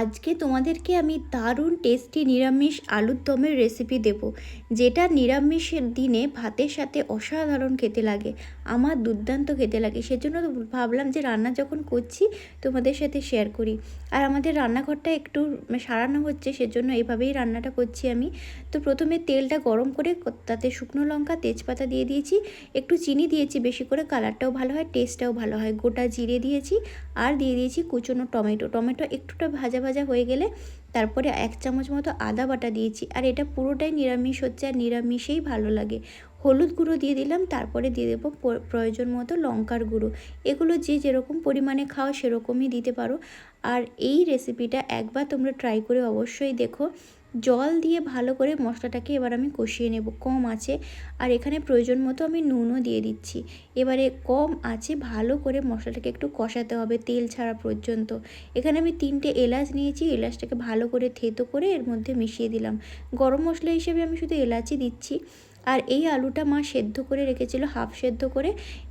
আজকে তোমাদেরকে আমি দারুণ টেস্টি নিরামিষ আলুর দমের রেসিপি দেব, যেটা নিরামিষের দিনে ভাতের সাথে অসাধারণ খেতে লাগে। আমার দুর্দান্ত খেতে লাগে, সেজন্য ভাবলাম যে রান্না যখন করছি তোমাদের সাথে শেয়ার করি। আর আমাদের রান্নাঘরটা একটু সারানো হচ্ছে, সেজন্য এইভাবেই রান্নাটা করছি আমি। তো প্রথমে তেলটা গরম করে তাতে শুকনো লঙ্কা তেজপাতা দিয়ে দিয়েছি, একটু চিনি দিয়েছি বেশি করে, কালারটাও ভালো হয়, টেস্টটাও ভালো হয়। গোটা জিরে দিয়েছি আর দিয়ে দিয়েছি কুচনো টমেটো একটুটা ভাজা ভাজা হয়ে গেলে তারপরে 1 চামচ মতো আদা বাটা দিয়েছি। আর এটা পুরোটাই নিরামিষ হচ্ছে, আর নিরামিষেই ভালো লাগে। হলুদ গুঁড়ো দিয়ে দিলাম, তারপরে দিয়ে দেবো প্রয়োজন মতো লঙ্কার গুঁড়ো। এগুলো যে যেরকম পরিমাণে খাও সেরকমই দিতে পারো। আর এই রেসিপিটা একবার তোমরা ট্রাই করে অবশ্যই দেখো। জল দিয়ে ভালো করে মশলাটাকে এবার আমি কষিয়ে নেব কম আঁচে। আর এখানে প্রয়োজন মতো আমি নুনও দিয়ে দিচ্ছি। এবারে কম আঁচে ভালো করে মশলাটাকে একটু কষাতে হবে তেল ছাড়া পর্যন্ত। এখানে আমি 3টে এলাচ নিয়েছি, এলাচটাকে ভালো করে থেতো করে এর মধ্যে মিশিয়ে দিলাম। গরম মশলা হিসেবে আমি শুধু এলাচই দিচ্ছি। আর এই আলুটা মা সেদ্ধ করে রেখেছিল, হাফ সেদ্ধ করে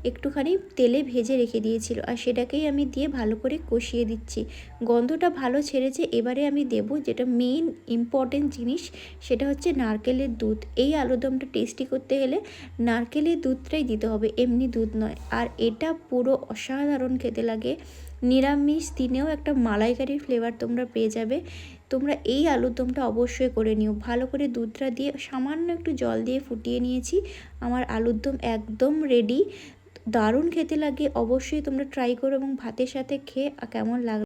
একটুখানি তেলে ভেজে রেখে দিয়েছিল, আর সেটাকেই আমি দিয়ে ভালো করে কষিয়ে দিচ্ছি। গন্ধটা ভালো ছেড়েছে। এবারে আমি দেব যেটা মেইন ইম্পর্টেন্ট জিনিস, সেটা হচ্ছে নারকেলের দুধ। এই আলুদমটা টেস্টি করতে গেলে নারকেলের দুধটাই দিতে হবে, এমনি দুধ নয়। আর এটা পুরো অসাধারণ খেতে লাগে। নিরামিষ দিনেও একটা মালাইকারি ফ্লেভার তোমরা পেয়ে যাবে। তোমরা এই আলুর দমটা অবশ্যই করে নিও। ভালো করে দুধটা দিয়ে সামান্য একটু জল দিয়ে ফুটিয়ে নিয়েছি। আমার আলুর দম একদম রেডি। দারুণ খেতে লাগে, অবশ্যই তোমরা ট্রাই করো এবং ভাতের সাথে খেয়ে কেমন লাগবে